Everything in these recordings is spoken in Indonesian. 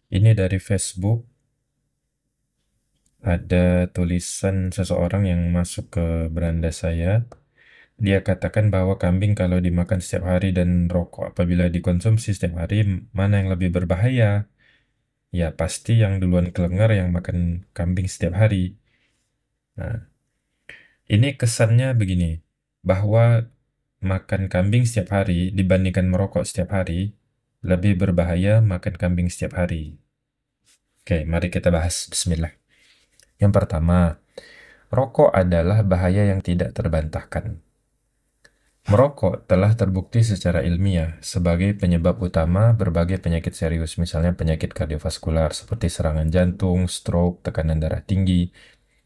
Ini dari Facebook, ada tulisan seseorang yang masuk ke beranda saya. Dia katakan bahwa kambing kalau dimakan setiap hari dan rokok apabila dikonsumsi setiap hari, mana yang lebih berbahaya? Ya, pasti yang duluan kelengar yang makan kambing setiap hari. Nah, ini kesannya begini, bahwa makan kambing setiap hari dibandingkan merokok setiap hari, lebih berbahaya makan kambing setiap hari. Oke, mari kita bahas. Bismillah. Yang pertama, rokok adalah bahaya yang tidak terbantahkan. Merokok telah terbukti secara ilmiah sebagai penyebab utama berbagai penyakit serius, misalnya penyakit kardiovaskular seperti serangan jantung, stroke, tekanan darah tinggi,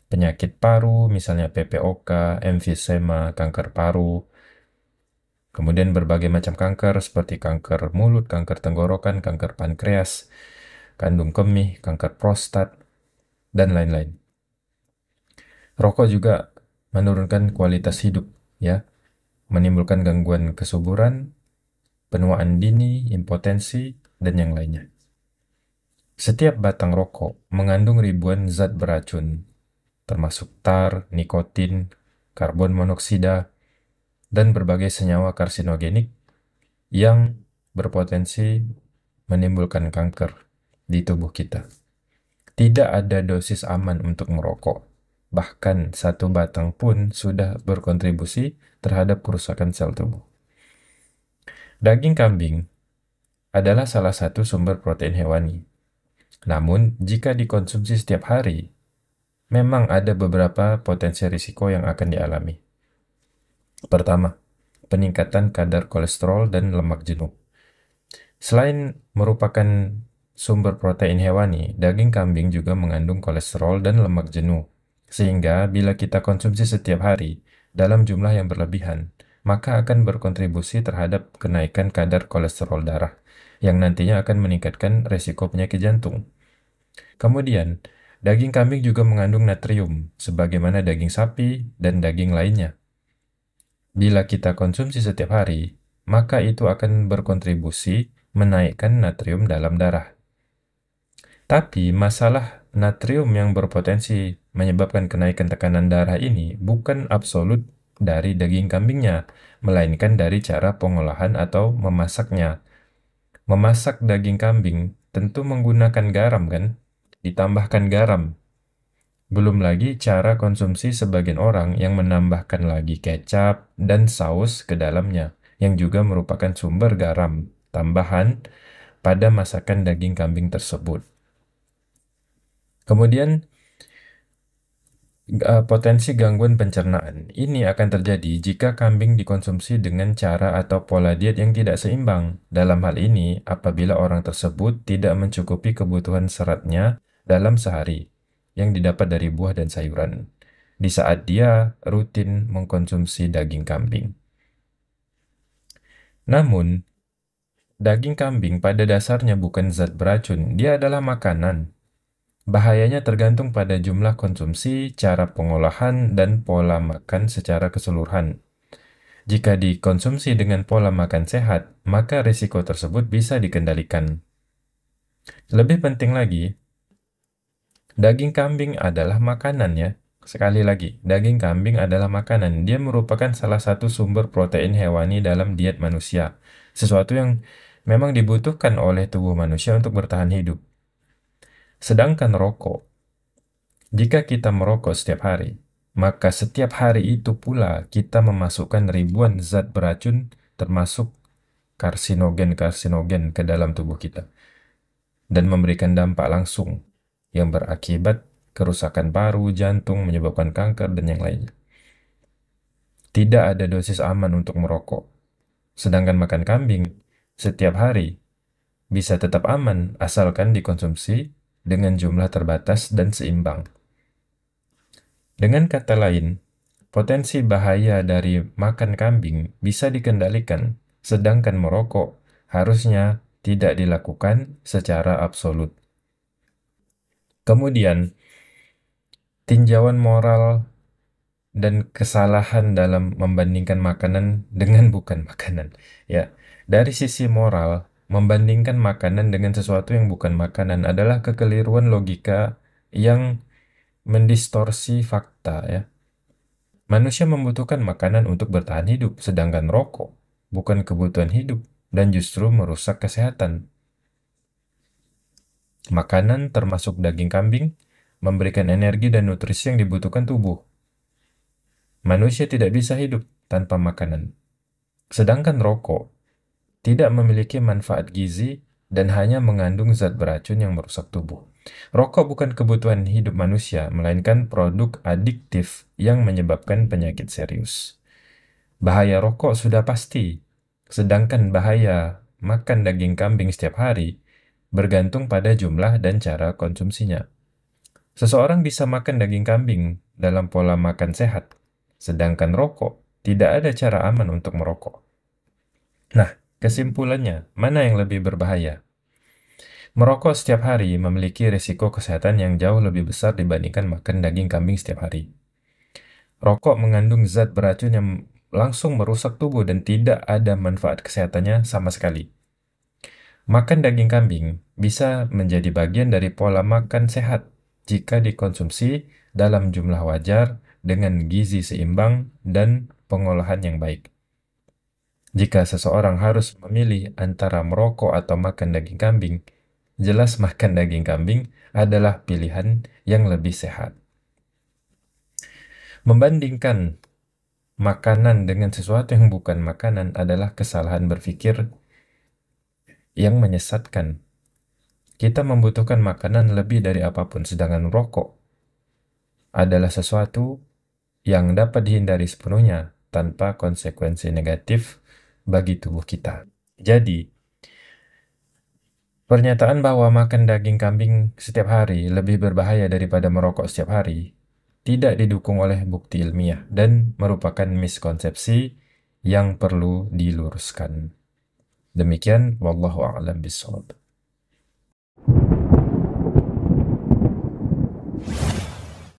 penyakit paru, misalnya PPOK, emfisema, kanker paru, kemudian berbagai macam kanker seperti kanker mulut, kanker tenggorokan, kanker pankreas, kandung kemih, kanker prostat, dan lain-lain. Rokok juga menurunkan kualitas hidup, ya, menimbulkan gangguan kesuburan, penuaan dini, impotensi, dan yang lainnya. Setiap batang rokok mengandung ribuan zat beracun, termasuk tar, nikotin, karbon monoksida, dan berbagai senyawa karsinogenik yang berpotensi menimbulkan kanker di tubuh kita. Tidak ada dosis aman untuk merokok. Bahkan satu batang pun sudah berkontribusi terhadap kerusakan sel tubuh. Daging kambing adalah salah satu sumber protein hewani. Namun, jika dikonsumsi setiap hari, memang ada beberapa potensi risiko yang akan dialami. Pertama, peningkatan kadar kolesterol dan lemak jenuh. Selain merupakan sumber protein hewani, daging kambing juga mengandung kolesterol dan lemak jenuh. Sehingga bila kita konsumsi setiap hari dalam jumlah yang berlebihan, maka akan berkontribusi terhadap kenaikan kadar kolesterol darah, yang nantinya akan meningkatkan resiko penyakit jantung. Kemudian, daging kambing juga mengandung natrium, sebagaimana daging sapi dan daging lainnya. Bila kita konsumsi setiap hari, maka itu akan berkontribusi menaikkan natrium dalam darah. Tapi masalah natrium yang berpotensi menyebabkan kenaikan tekanan darah ini bukan absolut dari daging kambingnya, melainkan dari cara pengolahan atau memasaknya. Memasak daging kambing tentu menggunakan garam kan? Ditambahkan garam. Belum lagi cara konsumsi sebagian orang yang menambahkan lagi kecap dan saus ke dalamnya, yang juga merupakan sumber garam tambahan pada masakan daging kambing tersebut. Kemudian, potensi gangguan pencernaan ini akan terjadi jika kambing dikonsumsi dengan cara atau pola diet yang tidak seimbang. Dalam hal ini, apabila orang tersebut tidak mencukupi kebutuhan seratnya dalam sehari yang didapat dari buah dan sayuran, di saat dia rutin mengkonsumsi daging kambing. Namun, daging kambing pada dasarnya bukan zat beracun, dia adalah makanan. Bahayanya tergantung pada jumlah konsumsi, cara pengolahan, dan pola makan secara keseluruhan. Jika dikonsumsi dengan pola makan sehat, maka risiko tersebut bisa dikendalikan. Lebih penting lagi, daging kambing adalah makanan ya. Sekali lagi, daging kambing adalah makanan. Dia merupakan salah satu sumber protein hewani dalam diet manusia. Sesuatu yang memang dibutuhkan oleh tubuh manusia untuk bertahan hidup. Sedangkan rokok, jika kita merokok setiap hari, maka setiap hari itu pula kita memasukkan ribuan zat beracun termasuk karsinogen-karsinogen ke dalam tubuh kita dan memberikan dampak langsung yang berakibat kerusakan paru, jantung, menyebabkan kanker, dan yang lainnya. Tidak ada dosis aman untuk merokok. Sedangkan makan kambing setiap hari bisa tetap aman asalkan dikonsumsi dengan jumlah terbatas dan seimbang. Dengan kata lain, potensi bahaya dari makan kambing bisa dikendalikan, sedangkan merokok harusnya tidak dilakukan secara absolut. Kemudian, tinjauan moral dan kesalahan dalam membandingkan makanan dengan bukan makanan. Ya, dari sisi moral, membandingkan makanan dengan sesuatu yang bukan makanan adalah kekeliruan logika yang mendistorsi fakta ya. Manusia membutuhkan makanan untuk bertahan hidup, sedangkan rokok bukan kebutuhan hidup dan justru merusak kesehatan. Makanan termasuk daging kambing memberikan energi dan nutrisi yang dibutuhkan tubuh. Manusia tidak bisa hidup tanpa makanan. Sedangkan rokok tidak memiliki manfaat gizi dan hanya mengandung zat beracun yang merusak tubuh. Rokok bukan kebutuhan hidup manusia, melainkan produk adiktif yang menyebabkan penyakit serius. Bahaya rokok sudah pasti, sedangkan bahaya makan daging kambing setiap hari bergantung pada jumlah dan cara konsumsinya. Seseorang bisa makan daging kambing dalam pola makan sehat, sedangkan rokok tidak ada cara aman untuk merokok. Nah, kesimpulannya, mana yang lebih berbahaya? Merokok setiap hari memiliki risiko kesehatan yang jauh lebih besar dibandingkan makan daging kambing setiap hari. Rokok mengandung zat beracun yang langsung merusak tubuh dan tidak ada manfaat kesehatannya sama sekali. Makan daging kambing bisa menjadi bagian dari pola makan sehat jika dikonsumsi dalam jumlah wajar dengan gizi seimbang dan pengolahan yang baik. Jika seseorang harus memilih antara merokok atau makan daging kambing, jelas makan daging kambing adalah pilihan yang lebih sehat. Membandingkan makanan dengan sesuatu yang bukan makanan adalah kesalahan berpikir yang menyesatkan. Kita membutuhkan makanan lebih dari apapun, sedangkan rokok adalah sesuatu yang dapat dihindari sepenuhnya tanpa konsekuensi negatif bagi tubuh kita. Jadi, pernyataan bahwa makan daging kambing setiap hari lebih berbahaya daripada merokok setiap hari tidak didukung oleh bukti ilmiah dan merupakan miskonsepsi yang perlu diluruskan. Demikian, wallahu a'lam bishawab.